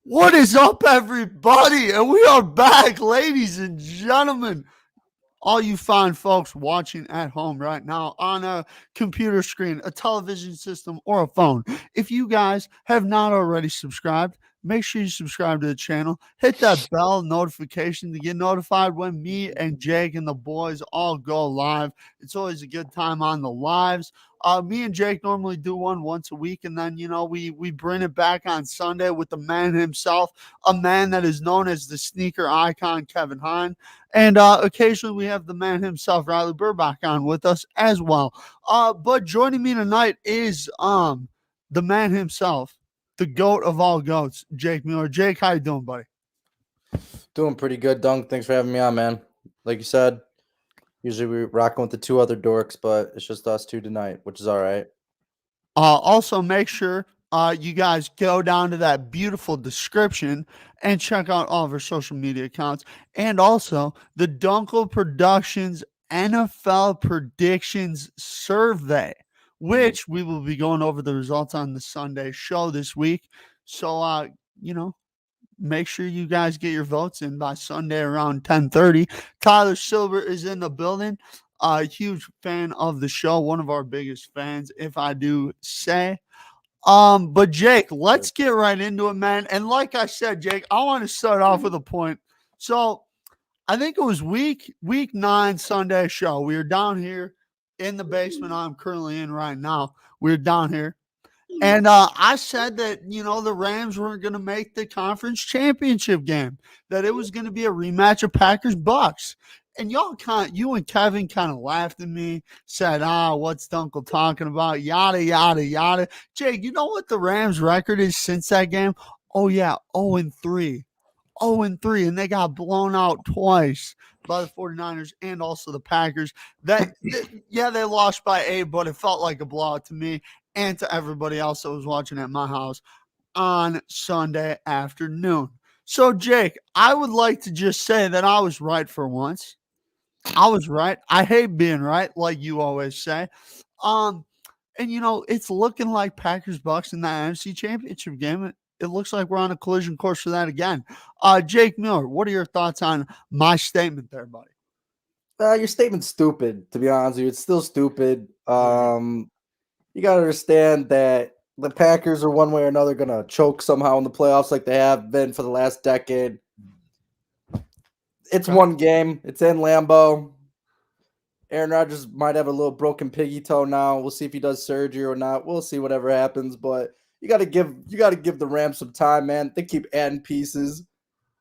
What is up, everybody? And we are back, ladies and gentlemen. All you fine folks watching at home right now on a computer screen, a television system, or a phone. If you guys have not already subscribed, make sure you subscribe to the channel. Hit that bell notification to get notified when me and Jake and the boys all go live. It's always a good time on the lives. Me and Jake normally do one once a week, and then we bring it back on Sunday with the man himself, a man that is known as the sneaker icon, Kevin Hine. And occasionally we have the man himself, Riley Burbach, on with us as well. But joining me tonight is the man himself, the goat of all goats, Jake Mueller. Jake, how you doing, buddy? Doing pretty good, Dunk. Thanks for having me on, man. Like you said, usually we're rocking with the two other dorks, but it's just us two tonight, which is all right. Also, make sure you guys go down to that beautiful description and check out all of our social media accounts. And also, the Duenkel Productions NFL Predictions Survey, which we will be going over the results on the Sunday show this week. So, make sure you guys get your votes in by Sunday around 10:30. Tyler Silver is in the building. A huge fan of the show, one of our biggest fans, if I do say. But Jake, let's get right into it, man. And like I said, Jake, I want to start off with a point. So I think it was week 9 Sunday show. We were down here in the basement I'm currently in right now. We were down here. And I said that, the Rams weren't going to make the conference championship game, that it was going to be a rematch of Packers Bucks. And you and Kevin kind of laughed at me, said, what's Dunkel talking about? Yada, yada, yada. Jake, you know what the Rams record is since that game? Oh, yeah, 0-3. 0-3, and they got blown out twice by the 49ers and also the Packers. Yeah, they lost by 8, but it felt like a blowout to me and to everybody else that was watching at my house on Sunday afternoon. So, Jake, I would like to just say that I was right for once. I was right. I hate being right, like you always say. Um, and it's looking like Packers Bucks in that NFC Championship game. It looks like we're on a collision course for that again. Jake Miller, what are your thoughts on my statement there, buddy? Your statement's stupid, to be honest with you. It's still stupid. All You got to understand that the Packers are one way or another going to choke somehow in the playoffs like they have been for the last decade. It's one game. It's in Lambeau. Aaron Rodgers might have a little broken piggy toe now. We'll see if he does surgery or not. We'll see whatever happens, but you got to give the Rams some time, man. They keep adding pieces,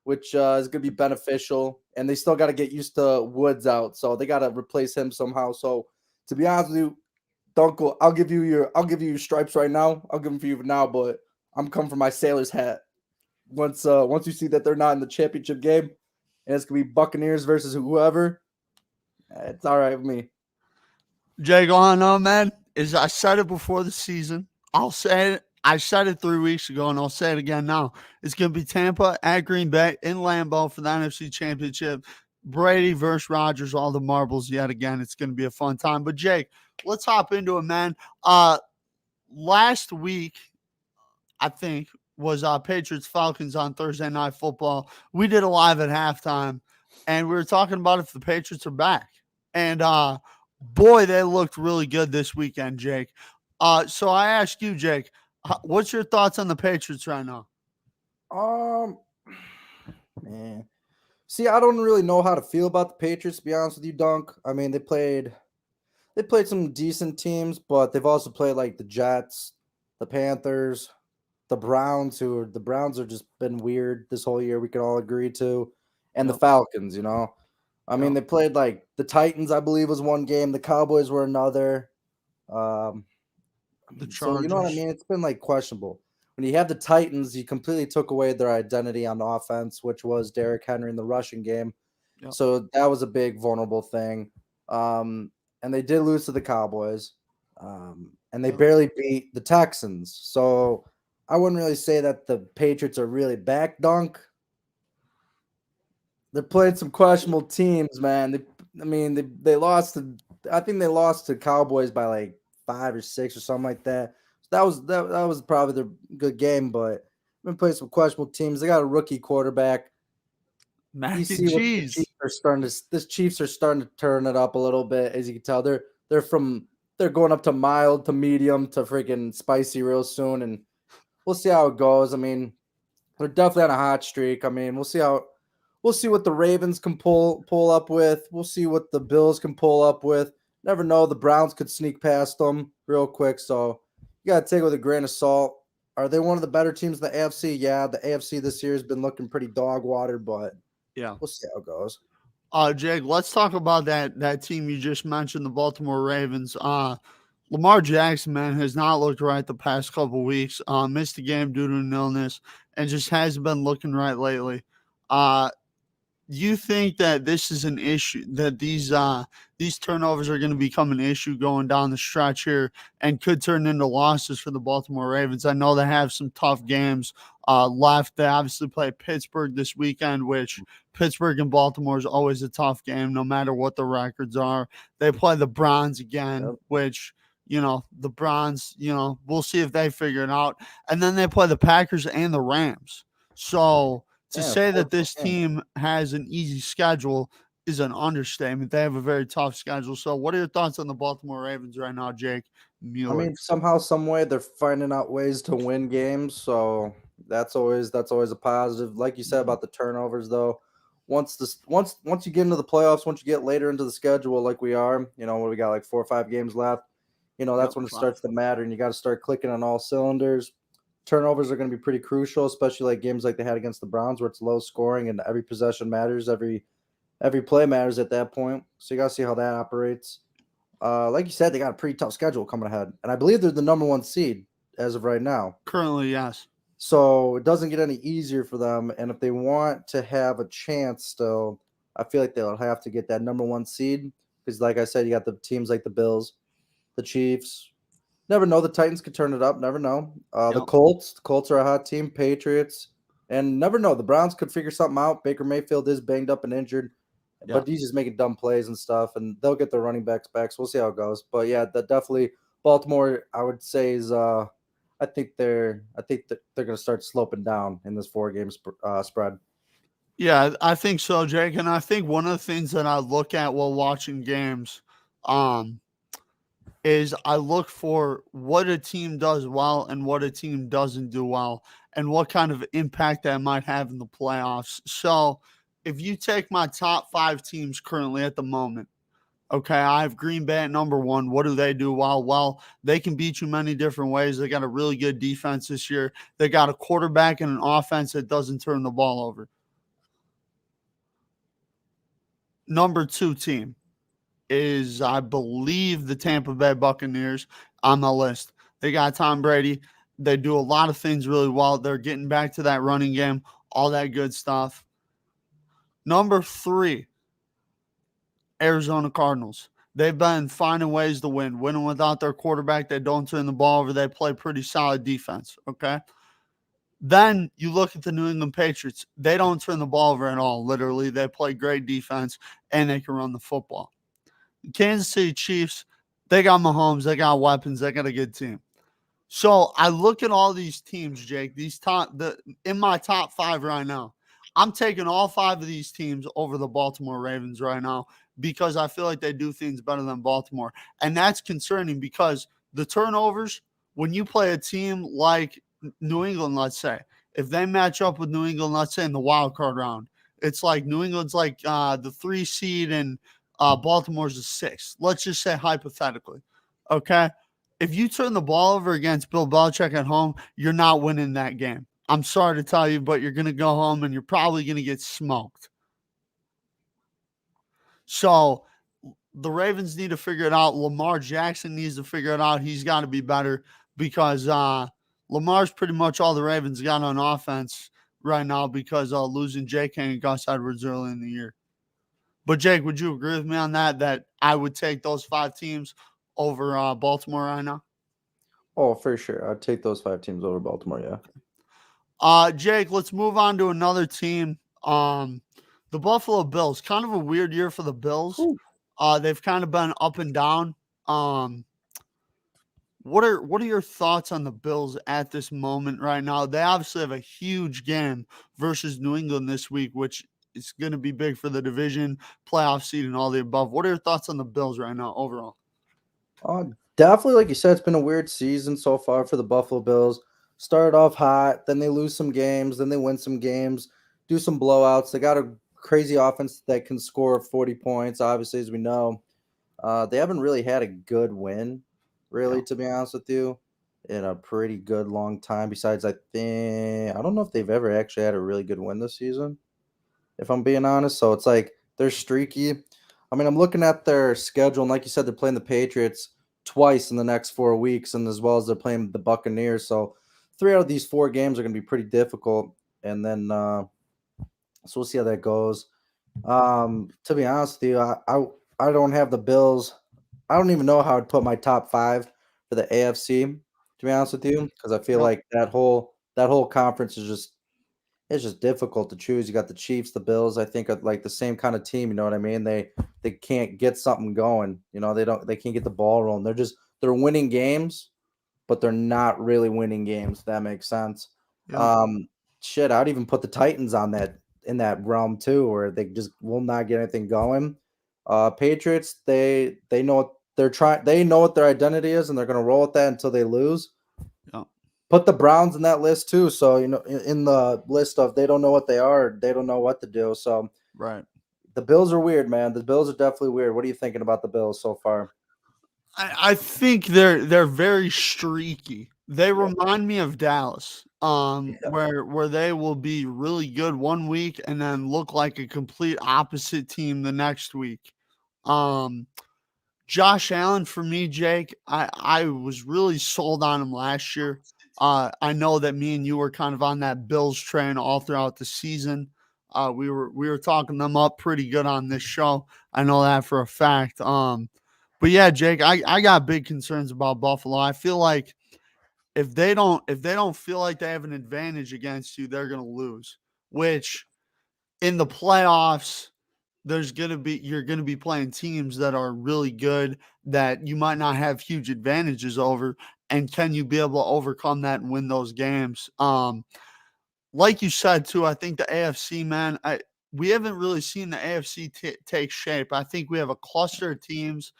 which is going to be beneficial, and they still got to get used to Woods out, so they got to replace him somehow. So, to be honest with you, Dunkel, I'll give you your stripes right now. I'll give them for you now, but I'm coming for my Sailors hat. Once you see that they're not in the championship game, and it's gonna be Buccaneers versus whoever, it's all right with me. Jake, all I know, man, is I said it before the season. I'll say it. I said it 3 weeks ago, and I'll say it again now. It's going to be Tampa at Green Bay in Lambeau for the NFC Championship. Brady versus Rodgers, all the marbles yet again. It's going to be a fun time. But Jake, let's hop into it, man. Last week, I think, was Patriots Falcons on Thursday Night Football. We did a live at halftime, and we were talking about if the Patriots are back. And boy, they looked really good this weekend, Jake. So I ask you, Jake, what's your thoughts on the Patriots right now? Um, man, see, I don't really know how to feel about the Patriots. To be honest with you, Dunk. I mean, they played some decent teams, but they've also played like the Jets, the Panthers, the Browns are just been weird this whole year. We can all agree to, and the Yep. Falcons. I mean, Yep. they played like the Titans, I believe, was one game. The Cowboys were another. Um, The so you know what I Chargers. mean? It's been like questionable. When you have the Titans, you completely took away their identity on offense, which was Derrick Henry in the rushing game. Yep. So that was a big vulnerable thing. And they did lose to the Cowboys. And they Yep. barely beat the Texans. So I wouldn't really say that the Patriots are really back, Dunk. They're playing some questionable teams, man. They lost to, I think they lost to Cowboys by like 5 or 6 or something like that. So that was probably the good game, but been playing some questionable teams. They got a rookie quarterback. Mac You and see what the cheese. Chiefs are starting to. The Chiefs are starting to turn it up a little bit, as you can tell. They're going up to mild to medium to freaking spicy real soon, and we'll see how it goes. I mean, they're definitely on a hot streak. I mean, we'll see what the Ravens can pull up with. We'll see what the Bills can pull up with. Never know. The Browns could sneak past them real quick, so you gotta take it with a grain of salt. Are they one of the better teams in the AFC? Yeah, the AFC this year has been looking pretty dog water, but Yeah. we'll see how it goes. Jake, let's talk about that team you just mentioned, the Baltimore Ravens. Lamar Jackson, man, has not looked right the past couple weeks. Missed a game due to an illness and just hasn't been looking right lately. Uh, you think that this is an issue, that these turnovers are going to become an issue going down the stretch here and could turn into losses for the Baltimore Ravens? I know they have some tough games left. They obviously play Pittsburgh this weekend, which Pittsburgh and Baltimore is always a tough game, no matter what the records are. They play the Browns again, Yep. which, the Browns, we'll see if they figure it out. And then they play the Packers and the Rams. So to Yeah, say that 4 this games. team has an easy schedule is an understatement. They have a very tough schedule. So what are your thoughts on the Baltimore Ravens right now, Jake I Mueller? mean, somehow, some way, they're finding out ways to win games, so that's always a positive. Like you said Mhm. about the turnovers, though, once you get into the playoffs, once you get later into the schedule, like we are, what we got like 4 or 5 games left, Yep, that's when it 5. starts to matter, and you got to start clicking on all cylinders. Turnovers are going to be pretty crucial, especially like games like they had against the Browns, where it's low scoring and every possession matters, every play matters at that point. So you got to see how that operates. Like you said, they got a pretty tough schedule coming ahead, and I believe they're the number 1 seed as of right now. Currently, yes. So it doesn't get any easier for them. And if they want to have a chance, still, I feel like they'll have to get that number 1 seed because, like I said, you got the teams like the Bills, the Chiefs. Never know. The Titans could turn it up. Never know. The Yep. Colts. The Colts are a hot team. Patriots. And never know. The Browns could figure something out. Baker Mayfield is banged up and injured, Yeah. but he's just making dumb plays and stuff, and they'll get their running backs back. So we'll see how it goes. But yeah, that definitely Baltimore, I would say is I think that they're going to start sloping down in this 4 game spread. Yeah, I think so, Jake. And I think one of the things that I look at while watching games, um, is I look for what a team does well and what a team doesn't do well and what kind of impact that might have in the playoffs. So, if you take my top 5 teams currently at the moment, okay, I have Green Bay at number 1. What do they do well? Well, they can beat you many different ways. They got a really good defense this year. They got a quarterback and an offense that doesn't turn the ball over. Number 2 team is, I believe, the Tampa Bay Buccaneers on the list. They got Tom Brady. They do a lot of things really well. They're getting back to that running game, all that good stuff. Number 3, Arizona Cardinals. They've been finding ways to win, winning without their quarterback. They don't turn the ball over. They play pretty solid defense. Okay. Then you look at the New England Patriots. They don't turn the ball over at all. Literally, they play great defense and they can run the football. Kansas City Chiefs, they got Mahomes, they got weapons, they got a good team. So I look at all these teams, Jake. In my top 5 right now. I'm taking all 5 of these teams over the Baltimore Ravens right now because I feel like they do things better than Baltimore, and that's concerning because the turnovers. When you play a team like New England, let's say, if they match up with New England, let's say in the wild card round, it's like New England's like the 3 seed and Baltimore's the 6. Let's just say hypothetically, okay. If you turn the ball over against Bill Belichick at home, you're not winning that game. I'm sorry to tell you, but you're going to go home and you're probably going to get smoked. So the Ravens need to figure it out. Lamar Jackson needs to figure it out. He's got to be better because Lamar's pretty much all the Ravens got on offense right now because losing J.K. and Gus Edwards early in the year. But Jake, would you agree with me on that? That I would take those 5 teams over Baltimore right now? Oh, for sure. I'd take those 5 teams over Baltimore. Yeah. Jake, let's move on to another team. The Buffalo Bills. Kind of a weird year for the Bills. Whew. They've kind of been up and down. Um, What are your thoughts on the Bills at this moment right now? They obviously have a huge game versus New England this week, which is going to be big for the division, playoff seed, and all the above. What are your thoughts on the Bills right now overall? Definitely, like you said, it's been a weird season so far for the Buffalo Bills. Started off hot, then they lose some games, then they win some games, do some blowouts. They got a crazy offense that can score 40 points, obviously, as we know. They haven't really had a good win, Yeah, really, to be honest with you, in a pretty good long time. Besides, I don't know if they've ever actually had a really good win this season, if I'm being honest. So it's like they're streaky. I mean, I'm looking at their schedule, and like you said, they're playing the Patriots twice in the next 4 weeks, and as well as they're playing the Buccaneers. So 3 out of these 4 games are going to be pretty difficult. And then, so we'll see how that goes. To be honest with you, I don't have the Bills. I don't even know how I'd put my top 5 for the AFC. To be honest with you, because I feel yeah, like that whole conference is just it's just difficult to choose. You got the Chiefs, the Bills. I think are like the same kind of team. You know what I mean? They can't get something going. They can't get the ball rolling. They're winning games, but they're not really winning games. If that makes sense. yeah. Um, Shit, I'd even put the Titans on that in that realm too, where they just will not get anything going. Patriots, they know what they're trying. They know what their identity is, and they're going to roll with that until they lose. Yeah, Put the Browns in that list too. So in the list of they don't know what they are, they don't know what to do. So right. the Bills are weird, man. The Bills are definitely weird. What are you thinking about the Bills so far? I think they're very streaky. They Yeah, remind me of Dallas, yeah, where they will be really good one week and then look like a complete opposite team the next week. Um, Josh Allen for me, Jake, I was really sold on him last year. I know that me and you were kind of on that Bills train all throughout the season. We were talking them up pretty good on this show. I know that for a fact. But yeah, Jake, I got big concerns about Buffalo. I feel like if they don't feel like they have an advantage against you, they're gonna lose. Which in the playoffs, you're gonna be playing teams that are really good that you might not have huge advantages over. And can you be able to overcome that and win those games? Like you said too, I think the AFC, man, we haven't really seen the AFC take shape. I think we have a cluster of teams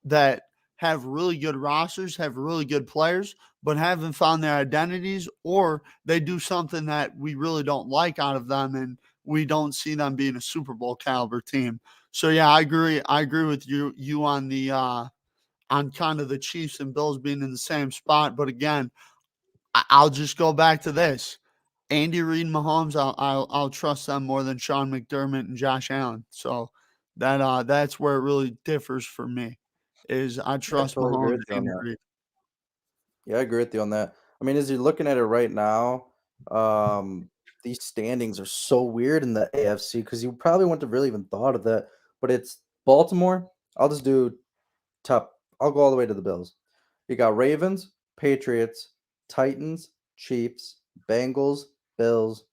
that have really good rosters, have really good players, but haven't found their identities, or they do something that we really don't like out of them, and we don't see them being a Super Bowl caliber team. So yeah, I agree. I agree with you on the on kind of the Chiefs and Bills being in the same spot. But again, I'll just go back to this. Andy Reid and Mahomes, I'll trust them more than Sean McDermott and Josh Allen. So that's where it really differs for me. Is I yeah, I trust totally agree Mahomes with you on and Andy that. Reid. Yeah, I agree with you on that. I mean, as you're looking at it right now, um, these standings are so weird in the AFC because you probably wouldn't have really even thought of that. But it's Baltimore. I'll just do top. I'll go all the way to the Bills. You got Ravens, Patriots, Titans, Chiefs, Bengals, Bills,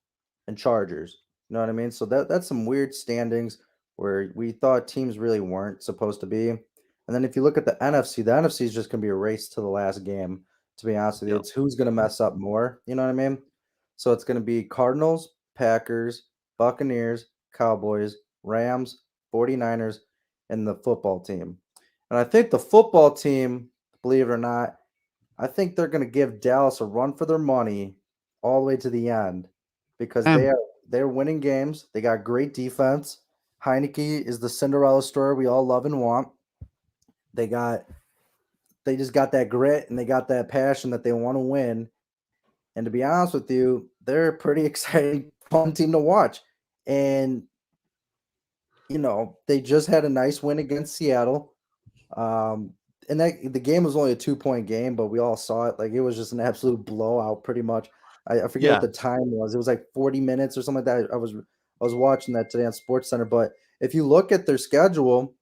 and Chargers. You know what I mean? So that's some weird standings where we thought teams really weren't supposed to be. And then if you look at the NFC is just going to be a race to the last game. To be honest with you, Yep. it's who's going to mess up more. You know what I mean? So it's going to be Cardinals, Packers, Buccaneers, Cowboys, Rams, 49ers, and the football team. And I think the football team, believe it or not, I think they're going to give Dallas a run for their money all the way to the end because And they're winning games. They got great defense. Heineke is the Cinderella story we all love and want. They got they just got that grit and they got that passion that they want to win. And to be honest with you, they're a pretty exciting, fun team to watch. And they just had a nice win against Seattle. Um, and the game was only a 2-point game, but we all saw it. Like it was just an absolute blowout, pretty much. I forget what yeah, the time was. It was like 40 minutes or something like that. I was watching that today on Sports Center. But if you look at their schedule,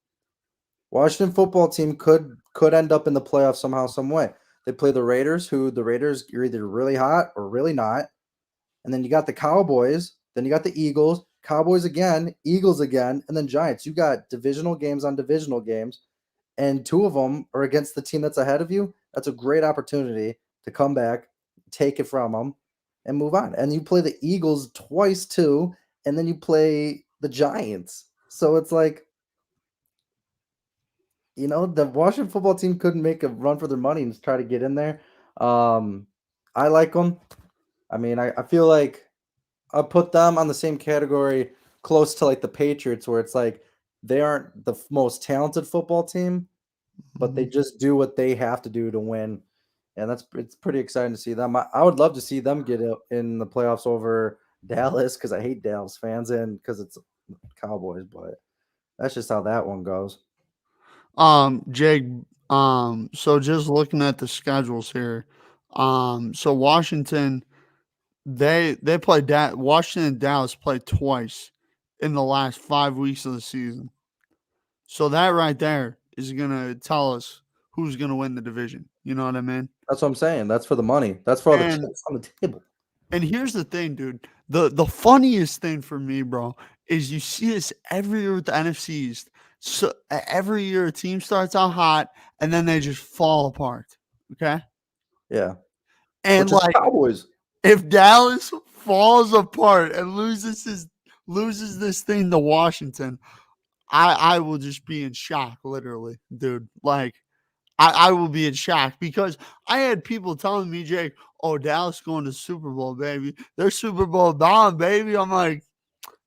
Washington football team could end up in the playoffs somehow, some way. They play the Raiders, who the Raiders are either really hot or really not. And then you got the Cowboys, then you got the Eagles, Cowboys again, Eagles again, and then Giants. You got divisional games on divisional games, and 2 of them are against the team that's ahead of you. That's a great opportunity to come back, take it from them, and move on. And you play the Eagles twice too, and then you play the Giants. So it's like, the Washington football team couldn't make a run for their money and try to get in there. I like them. I mean, I feel like I put them on the same category, close to like the Patriots, where it's like they aren't the most talented football team, but they just do what they have to do to win, and it's pretty exciting to see them. I would love to see them get in the playoffs over Dallas because I hate Dallas fans and because it's Cowboys, but that's just how that one goes. Jake, so just looking at the schedules here, so Washington, they play Washington and Dallas play twice in the last 5 weeks of the season. So that right there is gonna tell us who's gonna win the division. You know what I mean? That's what I'm saying. That's for the money. That's for all the And chips on the table. and here's the thing, dude. The funniest thing for me, bro, is you see this every year with the NFC East. So every year a team starts out hot and then they just fall apart. Okay. Yeah, And which is like Cowboys. if Dallas falls apart and loses this thing to Washington, I will just be in shock, literally, dude. Like I will be in shock because I had people telling me, Jake, oh, Dallas going to Super Bowl, baby. They're Super Bowl bound, baby. I'm like,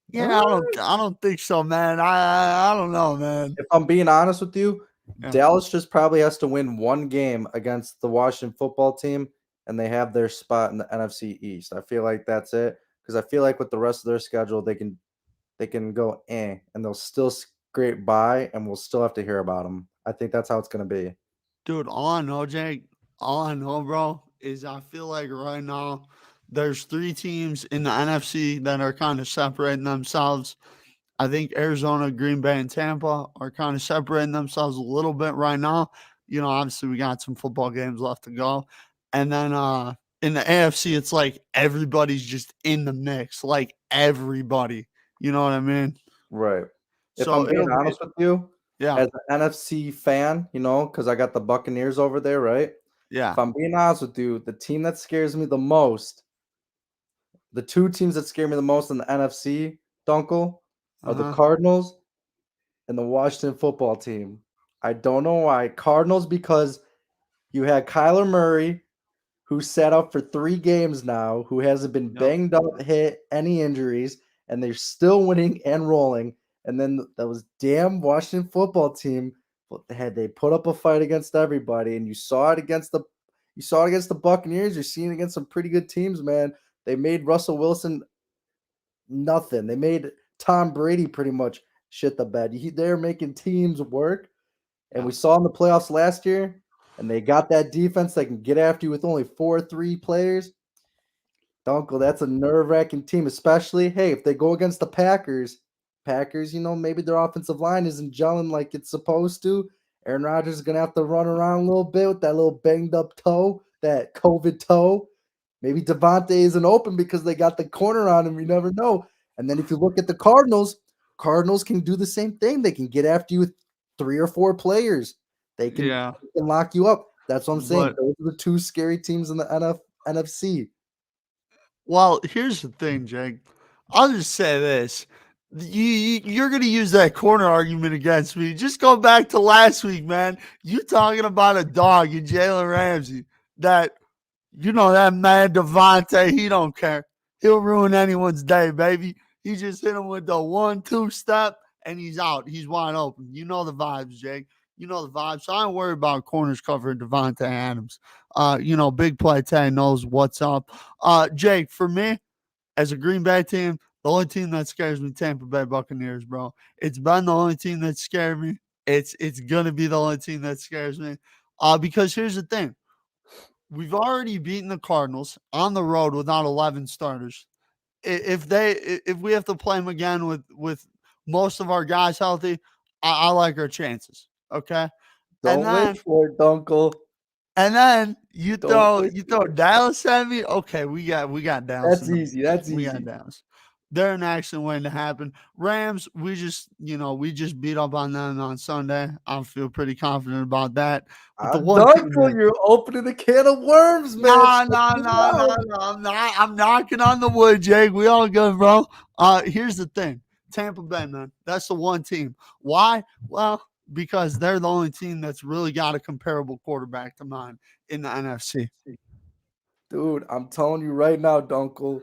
yeah, I don't think so, man. I don't know, man. If I'm being honest with you, Yeah. Dallas just probably has to win one game against the Washington football team, and they have their spot in the NFC East. I feel like that's it because I feel like with the rest of their schedule, they can go and they'll still scrape by, and we'll still have to hear about them. I think that's how it's going to be. Dude, all I know, Jake, all I know, bro, is I feel like right now there's 3 teams in the NFC that are kind of separating themselves. I think Arizona, Green Bay, and Tampa are kind of separating themselves a little bit right now. Obviously we got some football games left to go. And then in the AFC, it's like everybody's just in the mix, like everybody. You know what I mean? Right. If So I'm being it'll be honest with you, yeah, as an NFC fan, because I got the Buccaneers over there, right? yeah. If I'm being honest with you, the team that scares me the most, the 2 teams that scare me the most in the NFC, Dunkel, are the Uh-huh. Cardinals and the Washington football team. I don't know why. Cardinals because you had Kyler Murray, who sat up for 3 games now, who hasn't been Yep. banged up, hit any injuries, and they're still winning and rolling. And then those damn Washington football team, they put up a fight against everybody, and you saw it against the Buccaneers. You're seeing it against some pretty good teams, man. They made Russell Wilson nothing. They made Tom Brady pretty much shit the bed. They're making teams work, and Yeah. we saw in the playoffs last year, and they got that defense that can get after you with only 4-3 players. Dunkel, that's a nerve-wracking team, especially, hey, if they go against the Packers, maybe their offensive line isn't gelling like it's supposed to. Aaron Rodgers is going to have to run around a little bit with that little banged-up toe, that COVID toe. Maybe Devontae isn't open because they got the corner on him. You never know. And then if you look at the Cardinals can do the same thing. They can get after you with 3 or 4 players. They can lock you up. That's what I'm saying. But Those are the 2 scary teams in the NFC. well, here's the thing, Jake. I'll just say this. You're going to use that corner argument against me. Just go back to last week, man. You talking about a dog in Jalen Ramsey that, that man Devontae, he don't care. He'll ruin anyone's day, baby. He just hit him with the 1-2 step, and he's out. He's wide open. You know the vibes, Jake. You know the vibes. So I don't worry about corners covering Devontae Adams. Big play Tay knows what's up. Jake, for me, as a Green Bay team, the only team that scares me, Tampa Bay Buccaneers, bro. It's been the only team that scared me. It's gonna be the only team that scares me. Because here's the thing. We've already beaten the Cardinals on the road without 11 starters. If we have to play them again with most of our guys healthy, I like our chances. Okay. And Don't then wish for it, Dunkel. And then you Don't throw wish you for throw it. Dallas at me. Okay, we got Dallas. That's easy. That's We got easy. Dallas. they're an excellent waiting to happen. Rams, we just beat up on them on Sunday. I feel pretty confident about that. But the one team Dunkel, that you're opening a can of worms, man. no, Check no, this no, no, out. no. I'm knocking on the wood, Jake. We all good, bro. Here's the thing. Tampa Bay, man. That's the one team. Why? Well, because they're the only team that's really got a comparable quarterback to mine in the NFC. Dude, I'm telling you right now, Dunkel.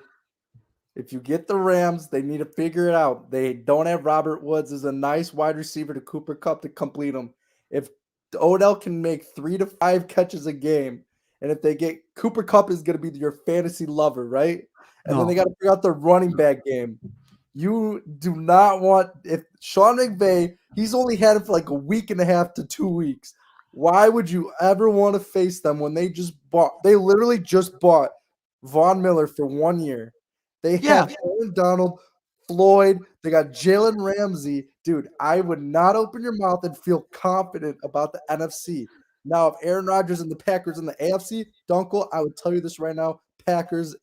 If you get the Rams, they need to figure it out. They don't have Robert Woods as a nice wide receiver to Cooper Cup to complete them. If Odell can make 3 to 5 catches a game, and if they get Cooper Cup is going to be your fantasy lover, right? And then No. they got to figure out the running back game. You do not want if Sean McVay, he's only had it for like a week and a half to 2 weeks. Why would you ever want to face them when they literally just bought Von Miller for 1 year? They Yeah. have Aaron Donald, Floyd. They got Jalen Ramsey. Dude, I would not open your mouth and feel confident about the NFC. Now, if Aaron Rodgers and the Packers in the AFC, Dunkel, I would tell you this right now. Packers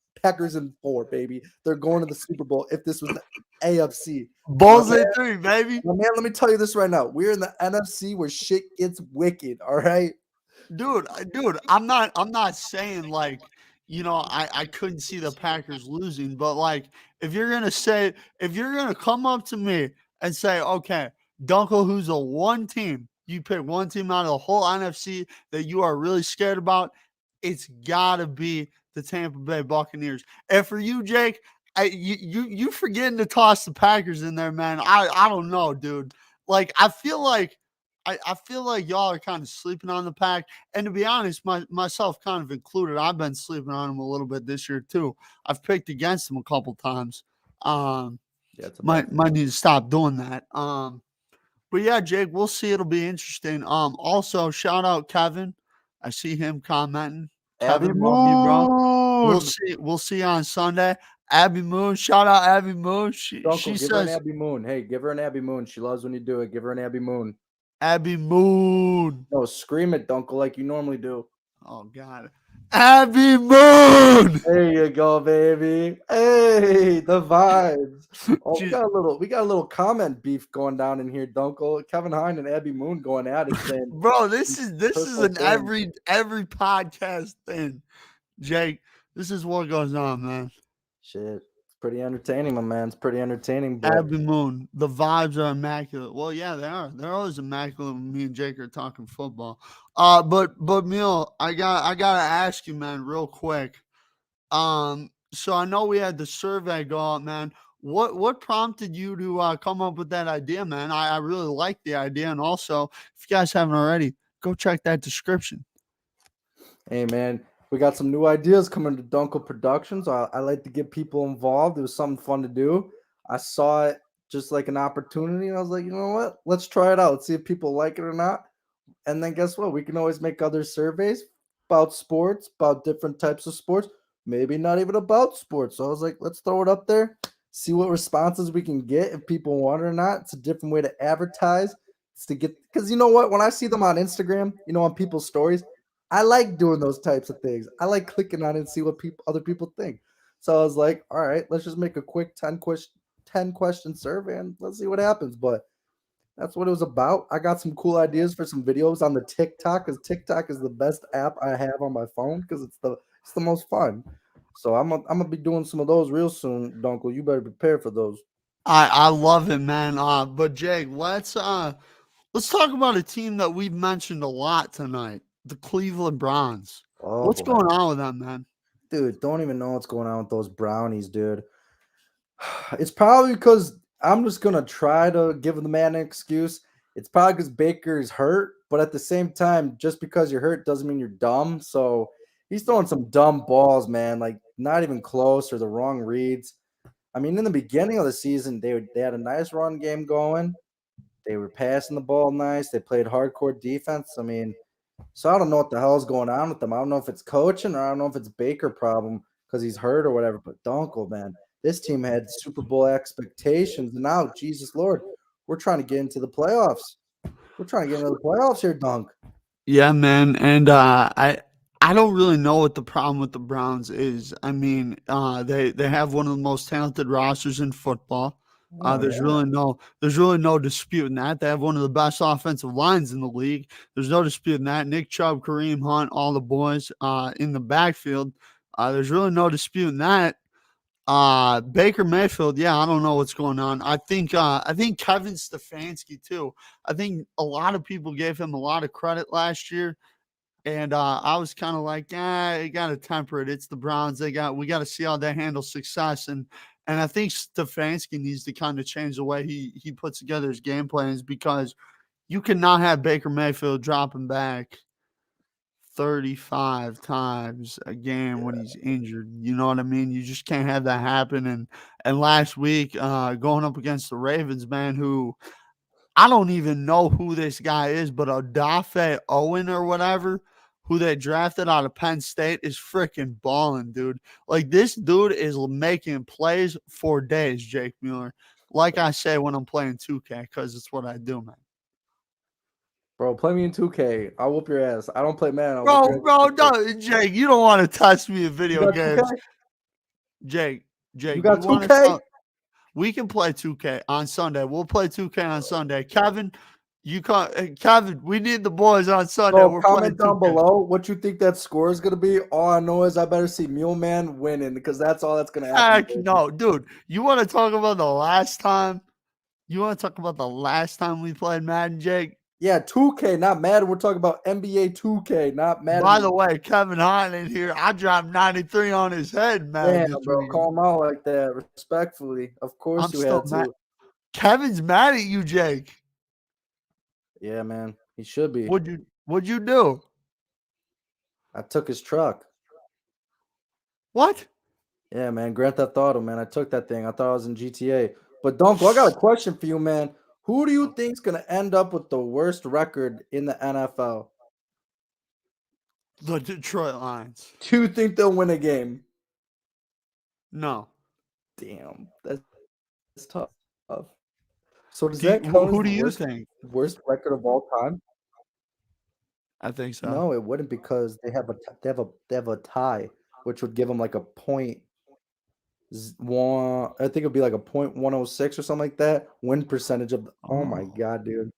in 4, baby. They're going to the Super Bowl if this was the AFC. Bulls in 3, baby. My man, let me tell you this right now. We're in the NFC where shit gets wicked, all right? Dude, I'm not saying like, I couldn't see the Packers losing, but like if you're gonna come up to me and say, okay, Dunkel, who's a one team, you pick one team out of the whole NFC that you are really scared about, it's gotta be the Tampa Bay Buccaneers. And for you, Jake, you forgetting to toss the Packers in there, man. I don't know, dude. Like I feel like y'all are kind of sleeping on the pack. And to be honest, myself kind of included, I've been sleeping on them a little bit this year too. I've picked against them a couple times. Um, Yeah, it's a might need to stop doing that. But yeah, Jake, we'll see. It'll be interesting. Also shout out Kevin. I see him commenting. Abby Kevin, love you, bro. We'll Moon. see. We'll see you on Sunday. Abby Moon, shout out Abby Moon. She Dunkel, give her an says Abby Moon. Hey, give her an Abby Moon. She loves when you do it. Give her an Abby Moon. Abby Moon. No, scream it, Dunkel, like you normally do. Oh God, Abby Moon. There you go, baby. Hey, the vibes. Oh, She- we got a little comment beef going down in here, Dunkel. Kevin Hine and Abby Moon going at it, saying Bro, this is personal an things. every podcast thing, Jake. This is what goes on, man. Shit, it's pretty entertaining, my man. It's pretty entertaining, but Abby Moon, the vibes are immaculate. Well, yeah, they are. They're always immaculate when me and Jake are talking football. But Neil, I gotta ask you, man, real quick. So I know we had the survey go out, man. What prompted you to come up with that idea, man? I really like the idea, and also, if you guys haven't already, go check that description. hey, man, we got some new ideas coming to Dunkel Productions. I like to get people involved. It was something fun to do. I saw it just like an opportunity, and I was like, you know what? Let's try it out. Let's see if people like it or not. And then guess what? We can always make other surveys about sports, about different types of sports, maybe not even about sports. So I was like, let's throw it up there, see what responses we can get if people want it or not. It's a different way to advertise. It's to get because you know what? When I see them on Instagram, on people's stories, I like doing those types of things. I like clicking on it and see what other people think. So I was like, all right, let's just make a quick 10 question survey and let's see what happens. But that's what it was about. I got some cool ideas for some videos on the TikTok because TikTok is the best app I have on my phone because it's the most fun. So I'm gonna be doing some of those real soon, Dunkel. You better prepare for those. I love it, man. But Jake, let's talk about a team that we've mentioned a lot tonight, the Cleveland Browns. Oh What's boy, going on with them, man? dude, don't even know what's going on with those brownies, dude. It's probably because I'm just gonna try to give the man an excuse. It's probably because Baker is hurt, but at the same time, just because you're hurt doesn't mean you're dumb. So he's throwing some dumb balls, man. Like not even close or the wrong reads. I mean, in the beginning of the season, they had a nice run game going. They were passing the ball nice. They played hardcore defense. I mean, so I don't know what the hell is going on with them. I don't know if it's coaching or I don't know if it's Baker problem because he's hurt or whatever. But Donkel, man, this team had Super Bowl expectations. And now, Jesus Lord, we're trying to get into the playoffs. We're trying to get into the playoffs here, Dunk. Yeah, man. And I I don't really know what the problem with the Browns is. I mean, they have one of the most talented rosters in football. Oh There's yeah. really no disputing that. They have one of the best offensive lines in the league. There's no disputing that. Nick Chubb, Kareem Hunt, all the boys in the backfield. There's really no disputing that. Baker Mayfield, yeah, I don't know what's going on. I think Kevin Stefanski too. I think a lot of people gave him a lot of credit last year. And I was kind of like, you got to temper it. It's the Browns. We got to see how they handle success. And I think Stefanski needs to kind of change the way he puts together his game plans, because you cannot have Baker Mayfield dropping back 35 times a game when he's injured. You know what I mean? You just can't have that happen. And last week, going up against the Ravens, man, who I don't even know who this guy is, but Odafe Owen or whatever, who they drafted out of Penn State, is freaking balling, dude. Like, this dude is making plays for days, Jake Mueller. Like I say when I'm playing 2K, because it's what I do, man. Bro, play me in 2K. I'll whoop your ass. I don't play man. I'll whoop your Bro, ass. no, Jake, you don't want to touch me in You video got 2K? games. Jake, You you got want to 2K? we can play 2K on Sunday. We'll play 2K on Sunday. Kevin, Kevin, we need the boys on Sunday. Bro, We're playing comment down 2K. below what you think that score is gonna be. All I know is I better see Mule Man winning, because that's all that's gonna happen. Heck no, dude. You want to talk about the last time? You want to talk about the last time we played Madden, Jake? Yeah, 2K, not Madden. We're talking about NBA 2K, not Madden. By the way, Kevin Hahn in here. I dropped 93 on his head, man. Damn, bro, call him out like that respectfully. Of course I'm you still had mad. to. Kevin's mad at you, Jake. Yeah, man, he should be. What'd you do? I took his truck. What? Yeah, man, Grand Theft Auto, man. I took that thing. I thought I was in GTA. But Dunkel, I got a question for you, man. Who do you think's gonna end up with the worst record in the NFL? The Detroit Lions. Do you think they'll win a game? No. Damn, that's tough. So does that count Who as do the you think? worst record of all time? I think so. No, it wouldn't, because they have a tie, which would give them like a point one. I think it'd be like a .106 or something like that. Win percentage of. Oh my god, dude!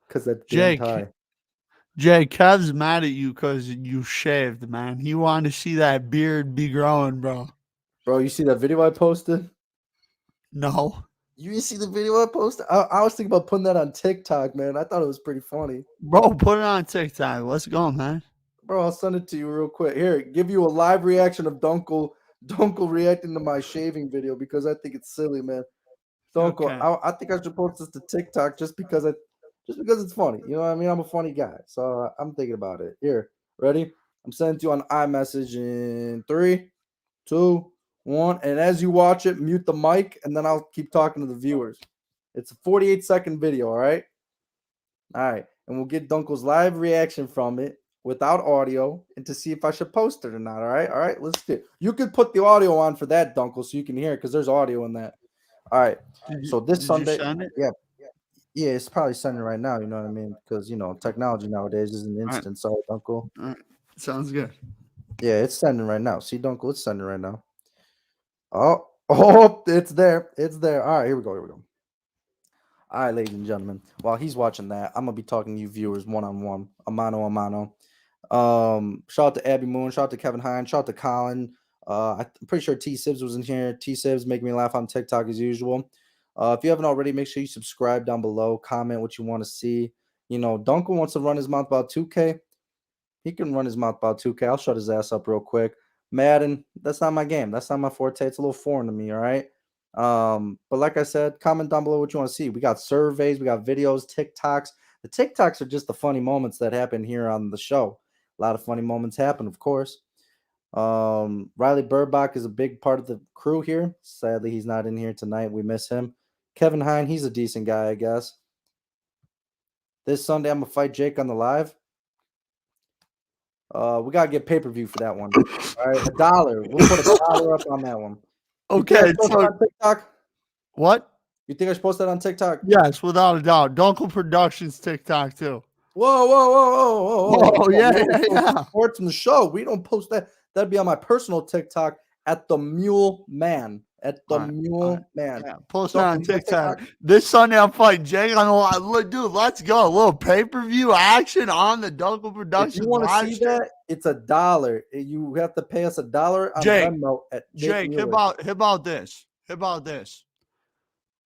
Because that damn tie. Jake, Kev's mad at you because you shaved, man. He wanted to see that beard be growing, bro. Bro, you see that video I posted? No. You didn't see the video I posted? I was thinking about putting that on TikTok, man. I thought it was pretty funny. Bro, put it on TikTok. Let's go, man. Bro, I'll send it to you real quick. Here, give you a live reaction of Dunkel reacting to my shaving video, because I think it's silly, man. Dunkel, Okay. I think I should post this to TikTok just because it's funny. You know what I mean? I'm a funny guy, so I'm thinking about it. Here, ready? I'm sending it to you on iMessage in 3, 2, 1. And as you watch it, mute the mic, and then I'll keep talking to the viewers. It's a 48-second video, all right? All right. And we'll get Dunkel's live reaction from it without audio, and to see if I should post it or not. All right. All right. Let's do it. You could put the audio on for that, Dunkel, so you can hear it, because there's audio in that. All right. So this Sunday. You send it? Yeah. Yeah, it's probably sending right now. You know what I mean? Because, technology nowadays isn't instant. Sorry, Dunkel. All right. Sounds good. Yeah, it's sending right now. See, Dunkel, it's sending right now. Oh, it's there. It's there. All right, here we go. All right, ladies and gentlemen. While he's watching that, I'm gonna be talking to you viewers one-on-one, a mano a mano. Shout out to Abby Moon, shout out to Kevin Hine, shout out to Colin. I'm pretty sure T Sibs was in here. T Sibs making me laugh on TikTok as usual. If you haven't already, make sure you subscribe down below. Comment what you want to see. Dunkel wants to run his mouth about 2K. He can run his mouth about 2K. I'll shut his ass up real quick. Madden, that's not my game. That's not my forte. It's a little foreign to me, all right? But like I said, comment down below what you want to see. We got surveys, we got videos, TikToks. The TikToks are just the funny moments that happen here on the show. A lot of funny moments happen, of course. Riley Burbach is a big part of the crew here. Sadly, he's not in here tonight. We miss him. Kevin Hine, he's a decent guy, I guess. This Sunday, I'm going to fight Jake on the live. We got to get pay-per-view for that one. All right, $1. We'll put $1 up on that one. Okay. So, on TikTok? What? You think I should post that on TikTok? Yes, without a doubt. Dunkel Productions TikTok too. Whoa. Oh, yeah, No, yeah, yeah. sports in the show. We don't post that. That'd be on my personal TikTok at the Mule Man. At the All right. All right. Mule Man. Yeah, post it Don't on you got TikTok. This Sunday I'm fighting Jake. Look, dude, let's go. A little pay-per-view action on the Dunkel If you Productions want to live see stream. that, it's $1. You have to pay us $1 on Jake, Venmo at Jake Jake, Mueller. how about this? How about this?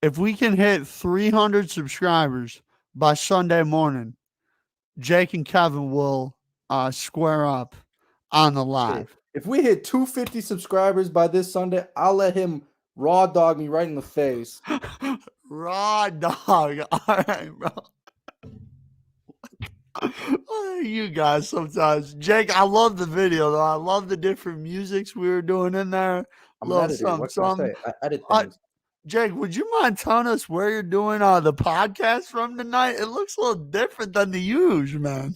If we can hit 300 subscribers by Sunday morning, Jake and Kevin will square up on the live. If we hit 250 subscribers by this Sunday, I'll let him raw dog me right in the face. Raw dog. All right, bro. You guys sometimes. Jake, I love the video though. I love the different musics we were doing in there. I'm an Little editor. something, What can I something. say? I edit Uh, things. Jake, would you mind telling us where you're doing the podcast from tonight? It looks a little different than the usual, man.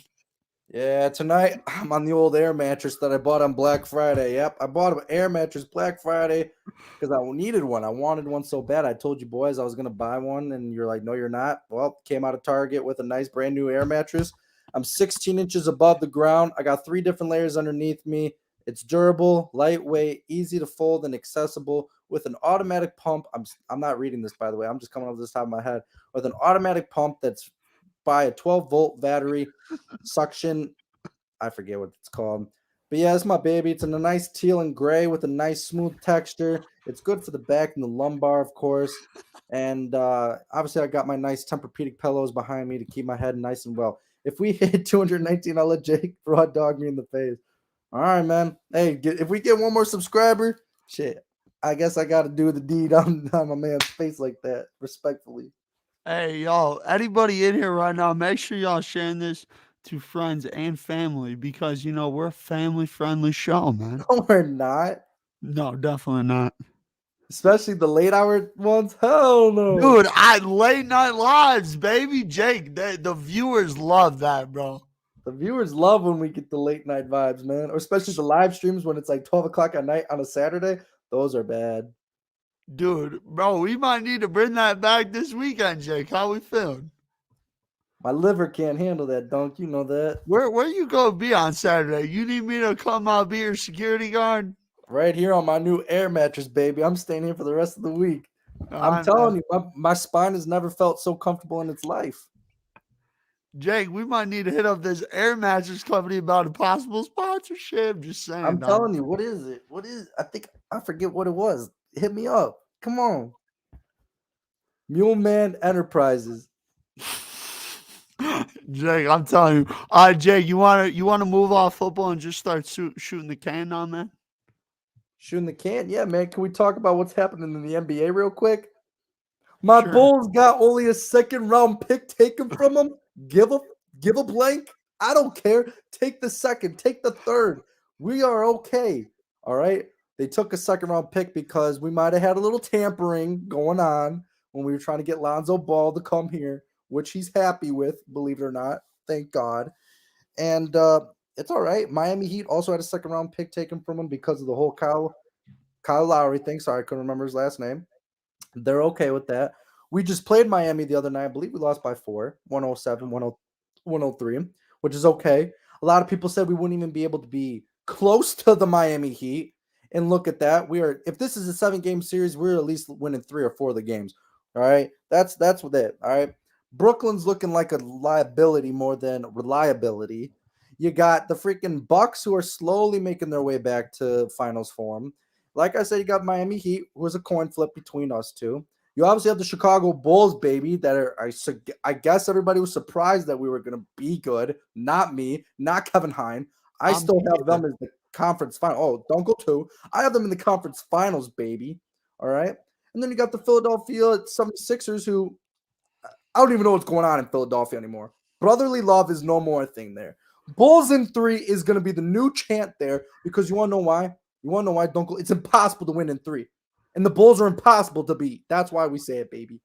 Yeah, tonight I'm on the old air mattress that I bought on Black Friday. Yep, I bought an air mattress Black Friday because I needed one. I wanted one so bad. I told you boys I was gonna buy one, and you're like, no, you're not. Well, came out of Target with a nice brand new air mattress. I'm 16 inches above the ground. I got 3 different layers underneath me. It's durable, lightweight, easy to fold, and accessible with an automatic pump. I'm not reading this, by the way. I'm just coming off the top of my head. With an automatic pump that's by a 12-volt battery, suction. I forget what it's called. But yeah, it's my baby. It's in a nice teal and gray with a nice smooth texture. It's good for the back and the lumbar, of course. And obviously, I got my nice Tempur-Pedic pillows behind me to keep my head nice and well. If we hit 219, I'll let Jake raw dog me in the face. All right, man. Hey, if we get one more subscriber, shit, I guess I got to do the deed on my man's face like that, respectfully. Hey, y'all, anybody in here right now, make sure y'all sharing this to friends and family because, we're a family-friendly show, man. No, we're not. No, definitely not. Especially the late hour ones. Hell no. Dude, late night lives, baby. Jake, the viewers love that, bro. The viewers love when we get the late night vibes, man. Or especially the live streams when it's like 12 o'clock at night on a Saturday. Those are bad. Dude, bro, we might need to bring that back this weekend, Jake. How we feeling? My liver can't handle that, Dunk. You know that. Where you gonna be on Saturday? You need me to come out be your security guard? Right here on my new air mattress, baby. I'm staying here for the rest of the week. I'm telling you, my spine has never felt so comfortable in its life. Jake, we might need to hit up this air mattress company about a possible sponsorship. Just saying. I'm telling you, what is it? I forget what it was. Hit me up. Come on. Mule Man Enterprises. Jake, I'm telling you. All right, Jake, you wanna move off football and just start shooting the can on that? Shooting the can? Yeah, man. Can we talk about what's happening in the NBA real quick? My Sure. Bulls got only a 2nd-round pick taken from them. Give a blank. I don't care. Take the 2nd. Take the 3rd. We are okay. All right. They took a 2nd-round pick because we might have had a little tampering going on when we were trying to get Lonzo Ball to come here, which he's happy with, believe it or not. Thank God. And it's all right. Miami Heat also had a 2nd-round pick taken from him because of the whole Kyle Lowry thing. Sorry, I couldn't remember his last name. They're okay with that. We just played Miami the other night. I believe we lost by 4, 107, 103, which is okay. A lot of people said we wouldn't even be able to be close to the Miami Heat. And look at that. If this is a 7-game series, we're at least winning 3 or 4 of the games. All right. That's with it. All right. Brooklyn's looking like a liability more than reliability. You got the freaking Bucks who are slowly making their way back to finals form. Like I said, you got Miami Heat, who was a coin flip between us two. You obviously have the Chicago Bulls, baby, I guess everybody was surprised that we were going to be good. Not me, not Kevin Hine. I still have them as the conference final. Oh, don't go too. I have them in the conference finals, baby. All right. And then you got the Philadelphia 76ers, who I don't even know what's going on in Philadelphia anymore. Brotherly love is no more a thing there. Bulls in 3 is going to be the new chant there because you want to know why? You want to know why? Don't go. It's impossible to win in 3. And the Bulls are impossible to beat. That's why we say it, baby.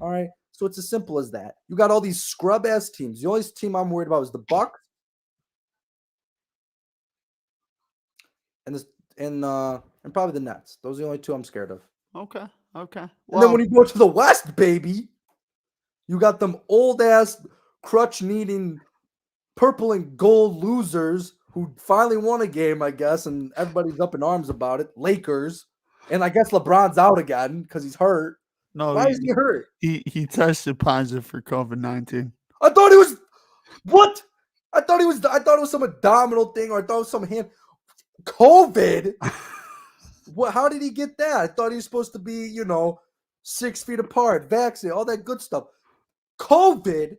All right. So it's as simple as that. You got all these scrub-ass teams. The only team I'm worried about is the Bucks and probably the Nets. Those are the only 2 I'm scared of. Okay. Well, and then when you go to the West, baby, you got them old-ass, crutch-needing purple and gold losers who finally won a game, I guess, and everybody's up in arms about it. Lakers. And I guess LeBron's out again because he's hurt. No, Why is he hurt? he tested positive for COVID-19. I thought he was what? I thought it was some abdominal thing, or I thought it was some hand. COVID. What? How did he get that? I thought he was supposed to be, 6 feet apart, vaccinated, all that good stuff. COVID.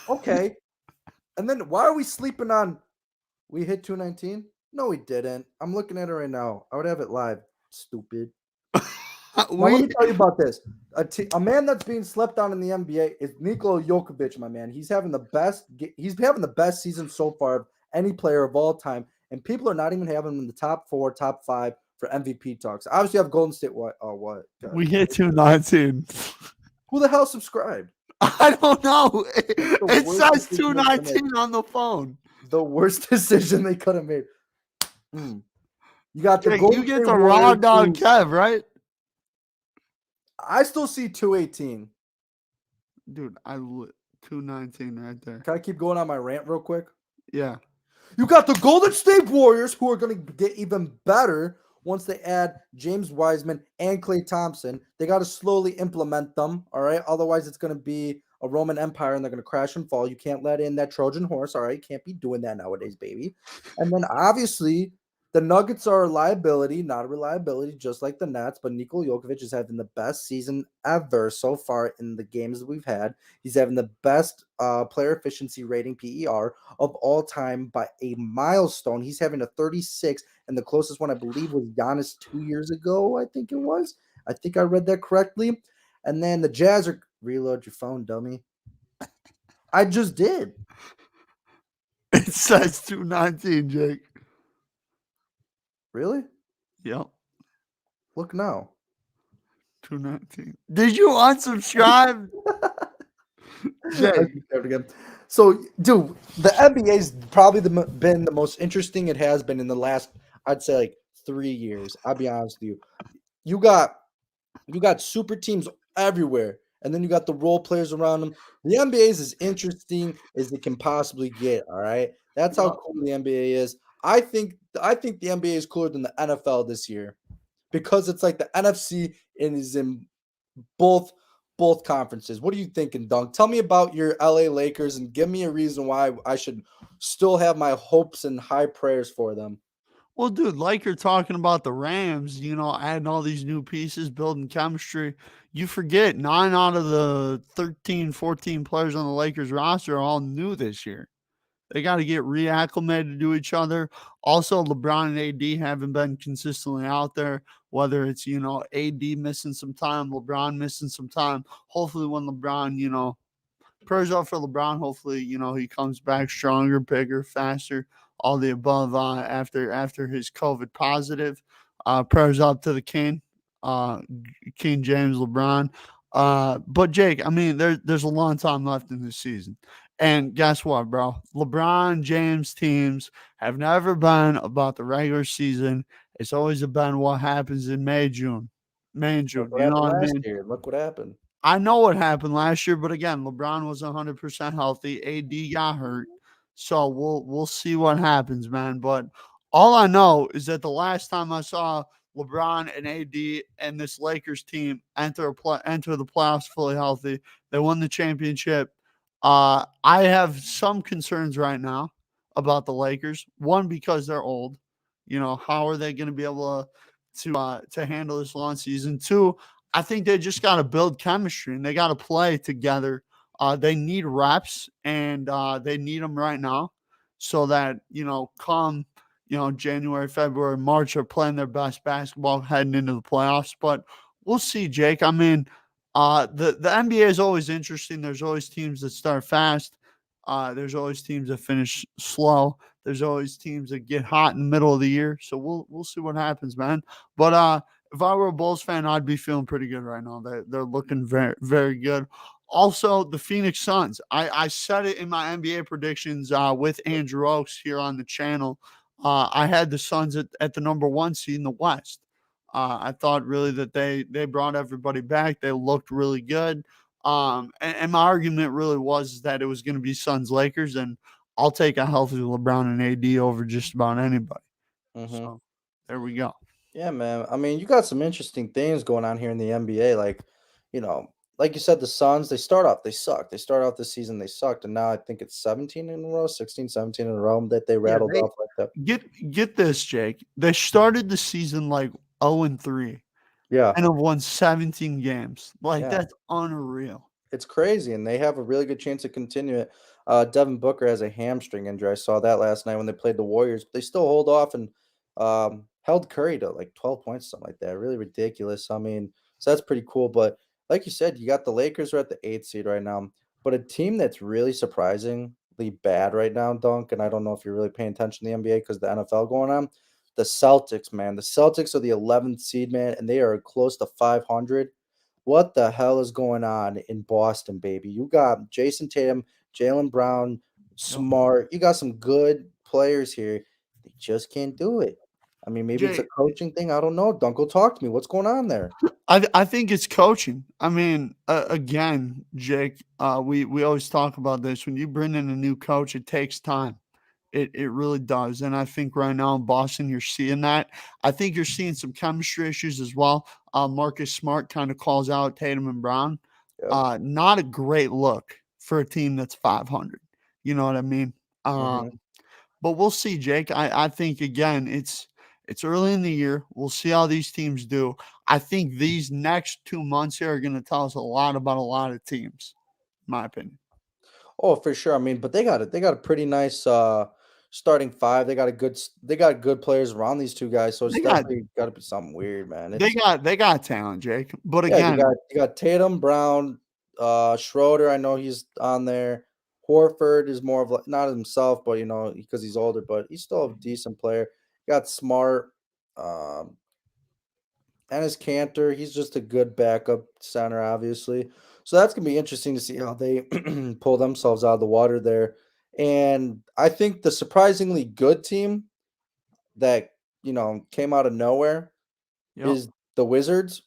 Okay. And then why are we sleeping on? We hit 219? No, we didn't. I'm looking at it right now. I would have it live. Stupid. Well, let me tell you about this. A man that's being slept on in the NBA is Nikola Jokic, my man. He's having the best season so far of any player of all time, and people are not even having him in the top 4, top 5 for MVP talks. Obviously, you have Golden State. What? We hit 219. Who the hell subscribed? I don't know. It says 219 on the phone. The worst decision they could have made. You got the You get the raw dog Kev, right? I still see 218. Dude, 219 right there. Can I keep going on my rant real quick? Yeah. You got the Golden State Warriors, who are going to get even better once they add James Wiseman and Klay Thompson. They got to slowly implement them, all right? Otherwise, it's going to be a Roman Empire, and they're going to crash and fall. You can't let in that Trojan horse, all right? You can't be doing that nowadays, baby. And then, obviously, the Nuggets are a liability, not a reliability, just like the Nets. But Nikola Jokic is having the best season ever so far in the games that we've had. He's having the best player efficiency rating, PER, of all time by a milestone. He's having a 36, and the closest one, I believe, was Giannis 2 years ago, I think it was. I think I read that correctly. And then the Jazz are – reload your phone, dummy. I just did. It says 219, Jake. Really? Yep. Look now. 219. Did you unsubscribe? Jake. So, dude, the NBA's probably been the most interesting it has been in the last, I'd say, like 3 years. I'll be honest with you. You got super teams everywhere, and then you got the role players around them. The NBA is as interesting as it can possibly get. All right, that's how cool the NBA is. I think the NBA is cooler than the NFL this year because it's like the NFC and is in both conferences. What are you thinking, Dunk? Tell me about your LA Lakers and give me a reason why I should still have my hopes and high prayers for them. Well, dude, like you're talking about the Rams, adding all these new pieces, building chemistry. You forget 9 out of the 13, 14 players on the Lakers roster are all new this year. They got to get reacclimated to each other. Also, LeBron and AD haven't been consistently out there, whether it's, AD missing some time, LeBron missing some time. Hopefully when LeBron, prayers up for LeBron. Hopefully, he comes back stronger, bigger, faster, all the above after his COVID positive. Prayers up to the King, King James LeBron. But Jake, I mean, there's a long time left in this season. And guess what, bro? LeBron James teams have never been about the regular season. It's always been what happens in May, June. You know what I mean? Look what happened. I know what happened last year, but again, LeBron was 100% healthy. AD got hurt. So we'll see what happens, man. But all I know is that the last time I saw LeBron and AD and this Lakers team enter the playoffs fully healthy, they won the championship. I have some concerns right now about the Lakers. One, because they're old. How are they going to be able to handle this long season? Two, I think they just got to build chemistry and they got to play together. They need reps and they need them right now so that, come, January, February, March are playing their best basketball heading into the playoffs. But we'll see, Jake. I mean, the NBA is always interesting. There's always teams that start fast. There's always teams that finish slow. There's always teams that get hot in the middle of the year. So we'll see what happens, man. But if I were a Bulls fan, I'd be feeling pretty good right now. They're looking very, very good. Also, the Phoenix Suns. I said it in my NBA predictions with Andrew Oakes here on the channel. I had the Suns at the number 1 seed in the West. I thought really that they brought everybody back. They looked really good. And my argument really was that it was going to be Suns Lakers. And I'll take a healthy LeBron and AD over just about anybody. Mm-hmm. So there we go. Yeah, man. I mean, you got some interesting things going on here in the NBA. Like, you know, like you said, the Suns, they start off, they suck. They start off this season, they sucked. And now I think it's 17 in a row, 16, 17 in a row that they Yeah, rattled they off like that. get this, Jake. They started the season like 0-3 Yeah. and have won 17 games. Like Yeah. that's unreal. It's crazy, and they have a really good chance to continue it. Devin Booker has a hamstring injury. I saw that last night when they played the Warriors. But they still hold off and held Curry to like 12 points, something like that. Really ridiculous. I mean, so that's pretty cool. But like you said, you got the Lakers are at the eighth seed right now. But a team that's really surprisingly bad right now, Dunk, and I don't know if you're really paying attention to the NBA because the NFL going on. The Celtics, man. The Celtics are the 11th seed, man, and they are close to 500. What the hell is going on in Boston, baby? You got Jason Tatum, Jalen Brown, Yep. Smart. You got some good players here. They just can't do it. I mean, maybe it's a Jake, coaching thing. I don't know. Dunkel, talk to me. What's going on there? I think it's coaching. I mean, again, Jake, we always talk about this. When you bring in a new coach, it takes time. It really does. And I think right now in Boston, you're seeing that. I think you're seeing some chemistry issues as well. Marcus Smart kind of calls out Tatum and Brown. Yep. Not a great look for a team that's 500. You know what I mean? Hmm. But we'll see, Jake. I think again, it's early in the year. We'll see how these teams do. I think these next 2 months here are going to tell us a lot about a lot of teams, in my opinion. Oh, for sure. I mean, but they got it. They got a pretty nice starting five. They got good players around these two guys. So it's They got definitely got to be something weird, man. they It's got they got talent, Jake. But Yeah, again, you got Tatum, Brown, Schroeder. I know he's on there. Horford is more of like not himself, but because he's older, but he's still a decent player. You got Smart, um, and his Cantor. He's just a good backup center, obviously. So that's gonna be interesting to see how they pull themselves out of the water there. And I think the surprisingly good team that came out of nowhere yep, is the Wizards.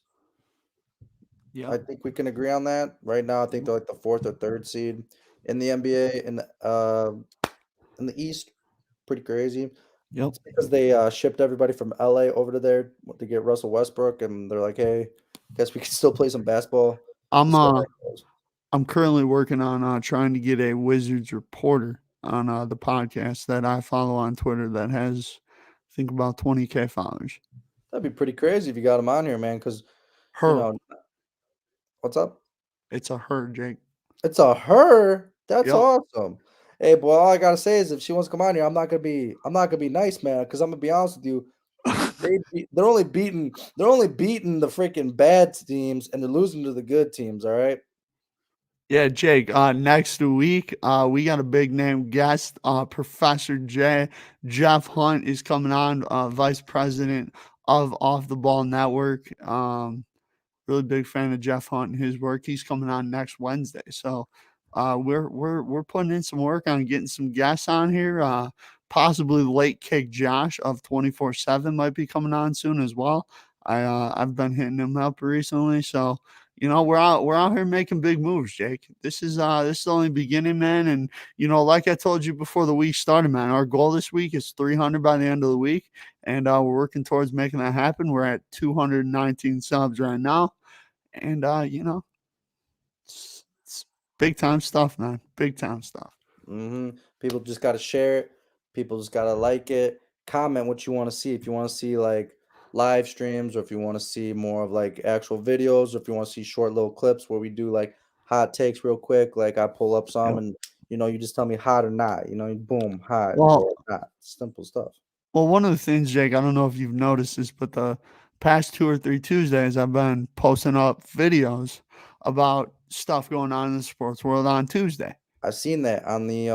yep, I think we can agree on that. Right now, I think yep, they're like the fourth or third seed in the NBA in the East. Pretty crazy. yep. It's because they shipped everybody from LA over to there to get Russell Westbrook, and they're like, "Hey, guess we can still play some basketball." We'll I'm see how uh that goes. I'm currently working on trying to get a Wizards reporter on the podcast that I follow on Twitter that has I think about 20K followers. That'd be pretty crazy if you got him on here, man. Because you Her. know what's up? It's a her, Jake. It's a her. That's Yep. awesome. Hey, boy, all I gotta say is if she wants to come on here, I'm not gonna be nice, man. Because I'm gonna be honest with you. They're only beating the freaking bad teams and they're losing to the good teams, all right? Yeah, Jake. Next week, we got a big name guest. Professor Jeff Hunt is coming on, Vice President of Off the Ball Network. Really big fan of Jeff Hunt and his work. He's coming on next Wednesday, so we're putting in some work on getting some guests on here. Possibly late kick Josh of 24/7 might be coming on soon as well. I've been hitting him up recently, so we're out here making big moves, Jake. This is only beginning, man. And like I told you before the week started, man, our goal this week is 300 by the end of the week, and we're working towards making that happen. We're at 219 subs right now, and it's big time stuff, man. Big time stuff. People just gotta share it. People just gotta like it. Comment what you want to see. If you want to see like live streams, or if you want to see more of like actual videos, or if you want to see short little clips where we do like hot takes real quick, like I pull up some Yep. and you just tell me hot or not. Boom, hot Well, or not. Simple stuff. well, one of the things, Jake, I don't know if you've noticed this, but the past 2 or 3 Tuesdays, I've been posting up videos about stuff going on in the sports world on Tuesday. I've seen that on the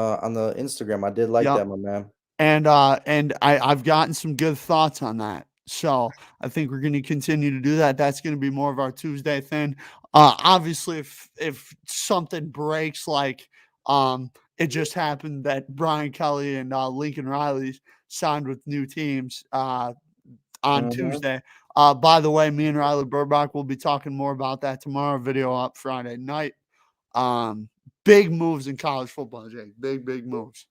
Instagram. I did like Yep. that, my man. And I've gotten some good thoughts on that. So I think we're going to continue to do that. That's going to be more of our Tuesday thing. Obviously, if something breaks, like it just happened that Brian Kelly and Lincoln Riley signed with new teams on Hmm. Tuesday. By the way, me and Riley Burbach will be talking more about that tomorrow. Video up Friday night. Um, Big moves in college football, Jake. Big moves.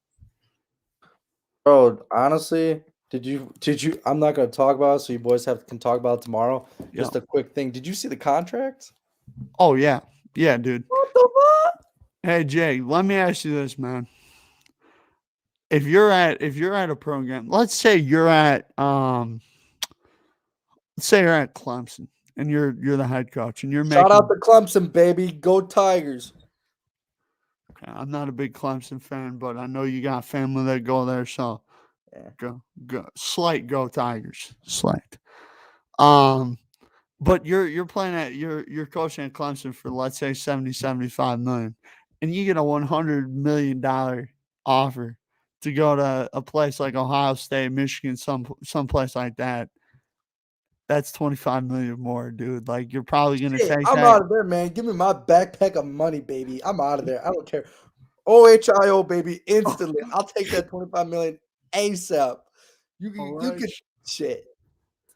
Bro, honestly, did you I'm not gonna talk about it, so you boys can talk about it tomorrow. Yeah. Just a quick thing. Did you see the contract? Oh yeah. Yeah, dude. What the fuck? Hey Jay, let me ask you this, man. If you're at a program, let's say you're at Clemson and you're the head coach and you're Shout out making to Clemson, baby. Go Tigers. okay, I'm not a big Clemson fan, but I know you got family that go there, so Yeah. slight go Tigers. Slight. Um but you're playing at you're coaching at Clemson for let's say 70-75 million, and you get a $100 million offer to go to a place like Ohio State, Michigan, some place like that. That's 25 million more, dude. Like you're probably gonna Shit, take I'm that. out of there, man. Give me my backpack of money, baby. I'm out of there. I don't care. OHIO, baby, instantly. I'll take that 25 million ASAP. All You right. could shit.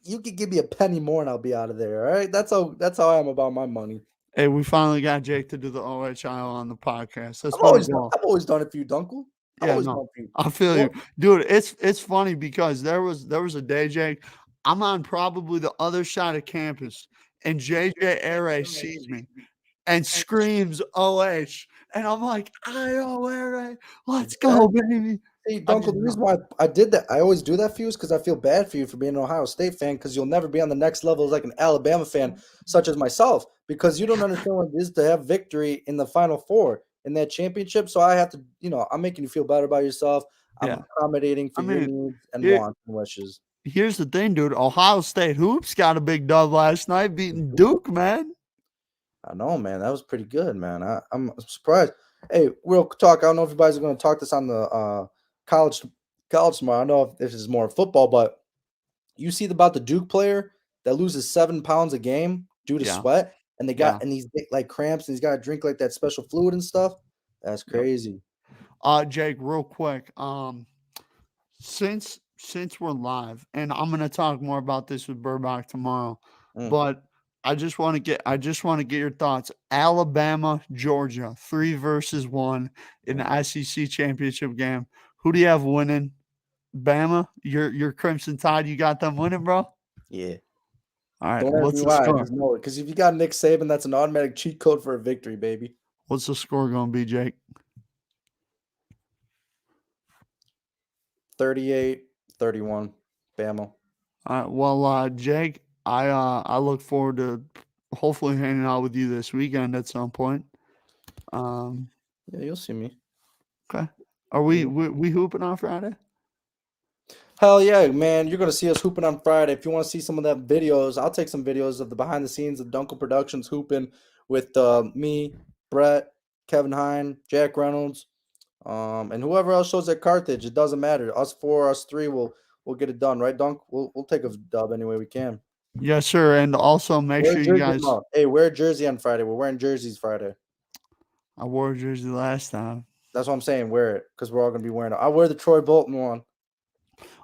You could give me a penny more and I'll be out of there. All right. That's how I am about my money. Hey, we finally got Jake to do the OHIO on the podcast. That's my goal. I've always done it for you, Dunkel. I've Yeah, always no, done it for you. I feel you, Well, dude. It's funny because there was a day, Jake. I'm on probably the other side of campus, and JJ Air sees me and screams OH, and I'm like, "Io Air, let's go, exactly. baby!" See, I Dunkel, just the know. reason why I did that, I always do that for you is because I feel bad for you for being an Ohio State fan because you'll never be on the next level as like an Alabama fan, such as myself, because you don't understand what it is to have victory in the Final Four in that championship. So I have to, I'm making you feel better about yourself. I'm Yeah, accommodating I for your mean, needs and here wants and wishes. here's the thing, dude. Ohio State hoops got a big dub last night, beating Duke, man. I know, man. That was pretty good, man. I'm surprised. Hey, real talk. I don't know if you guys are going to talk this on the college college tomorrow. I don't know if this is more football, but you see about the Duke player that loses 7 pounds a game due to Yeah, sweat, and yeah, he's like cramps, and he's got to drink like that special fluid and stuff. That's yep. crazy. Jake, real quick. Since we're live, and I'm gonna talk more about this with Burbach tomorrow, Mm, but I just want to get your thoughts. Alabama, Georgia, 3-1 in mm. the SEC championship game. Who do you have winning? Bama, your Crimson Tide, you got them winning, bro. All Yeah. right, Don't ask what's me the why. I score? just know it. Because if you got Nick Saban, that's an automatic cheat code for a victory, baby. What's the score gonna be, Jake? 38-31. Bama. All right, well, Jake, I look forward to hopefully hanging out with you this weekend at some point. Um, Yeah, you'll see me. okay. Are we Mhm. we hooping on Friday? Hell yeah, man. You're gonna see us hooping on Friday. If you want to see some of that videos, I'll take some videos of the behind the scenes of Dunkel Productions hooping with me, Bret, Kevin Hine, Jack Reynolds, and whoever else shows at Carthage. It doesn't matter. Us four, us three, we'll get it done, right, Dunk? We'll take a dub any way we can. Yes, sir. And also make Wear a sure you jersey guys. tomorrow. Hey, wear a jersey on Friday. We're wearing jerseys Friday. I wore a jersey last time. That's what I'm saying. Wear it because we're all gonna be wearing it. I wear the Troy Bolton one.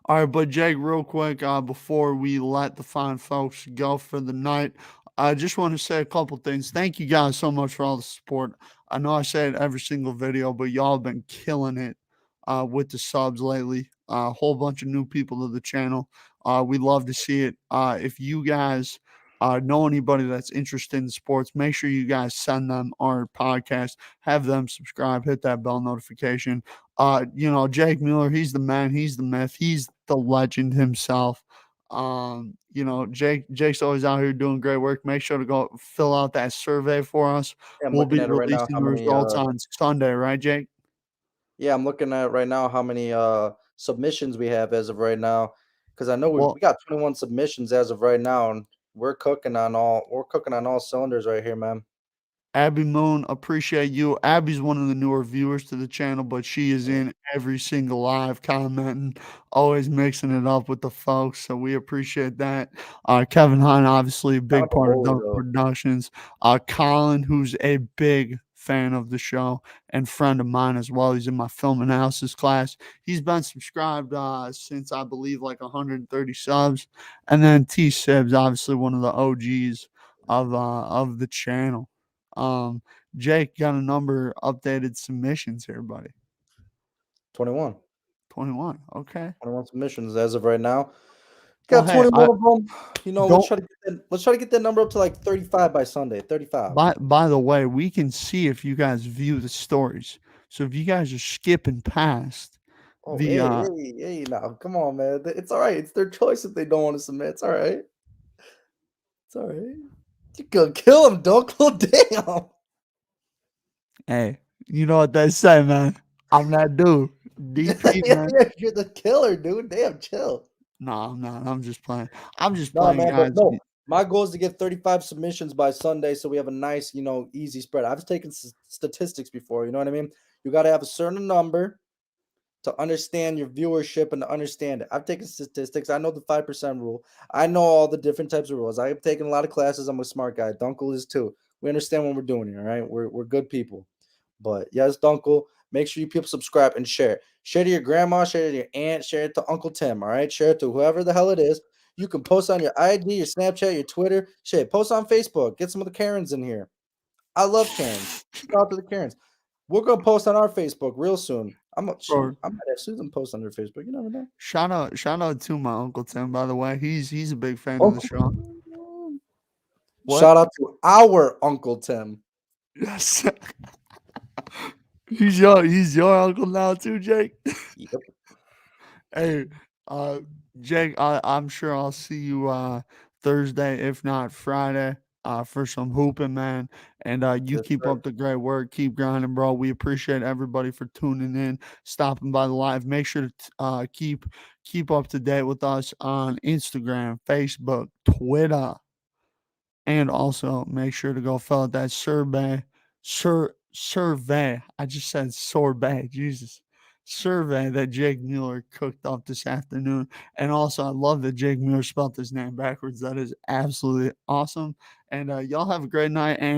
All right, but Jake, real quick, before we let the fine folks go for the night, I just want to say a couple things. Thank you guys so much for all the support. I know I say it every single video, but y'all have been killing it with the subs lately. A whole bunch of new people to the channel. We love to see it. If you guys know anybody that's interested in sports, make sure you guys send them our podcast, have them subscribe, hit that bell notification. Jake Mueller, he's the man, he's the myth, he's the legend himself. Jake's always out here doing great work. Make sure to go fill out that survey for us. Yeah, I'm We'll looking be at it right now. releasing the results on Sunday, right, Jake? Yeah, I'm looking at right now how many submissions we have as of right now. Because I know we Well, got 21 submissions as of right now, and we're cooking on all cylinders right here, man. Abby Moon, appreciate you. Abby's one of the newer viewers to the channel, but she is Yeah. in every single live commenting, always mixing it up with the folks. So we appreciate that. Kevin Hine, obviously a Kind big of a part of bully Dunk though. Productions. Colin, who's a big fan of the show and friend of mine as well. He's in my film analysis class. He's been subscribed since I believe like 130 subs. And then T Sibs, obviously one of the OGs of the channel. Um, Jake got a number updated submissions here, buddy. 21. 21. Okay. 21 submissions as of right now. Well, Got hey, 21 of them. Let's don't. try to get that number up to like 35 by Sunday. 35. By the way, we can see if you guys view the stories. So if you guys are skipping past Oh, the hey, now, come on, man. It's all right. It's their choice if they don't want to submit. It's all right. It's all right. You could kill him, Duenkel. Damn. hey, you know what they say, man. I'm that dude. DP, man. You're the killer, dude. Damn, chill. No, I'm not. I'm just playing. I'm just No, playing, man, but guys. no. My goal is to get 35 submissions by Sunday so we have a nice, easy spread. I've taken statistics before, you know what I mean? You got to have a certain number to understand your viewership and to understand it. I've taken statistics. I know the 5% rule. I know all the different types of rules. I've taken a lot of classes. I'm a smart guy. Dunkel is too. We understand what we're doing here, right? We're good people. But yes, Dunkel, make sure you people subscribe and share. Share to your grandma, share it to your aunt, share it to Uncle Tim, all right? Share it to whoever the hell it is. You can post on your IG, your Snapchat, your Twitter. Shit, post on Facebook. Get some of the Karens in here. I love Karens. Shout out to the Karens. We're gonna post on our Facebook real soon. I might have Susan post on her Facebook. You never know. Shout out to my Uncle Tim, by the way. He's a big fan of the Uncle show. Tim. What? Shout out to our Uncle Tim. Yes. He's your uncle now too, Jake. Yep. Hey, Jake, I'm sure I'll see you Thursday, if not Friday, for some hooping, man. And you Yes, keep sir. up the great work, keep grinding, bro. We appreciate everybody for tuning in, stopping by the live. Make sure to keep up to date with us on Instagram, Facebook, Twitter. And also make sure to go fill out that survey. I just said sorbet. Jesus. Survey that Jake Mueller cooked up this afternoon. And also, I love that Jake Mueller spelled his name backwards. That is absolutely awesome. And y'all have a great night. And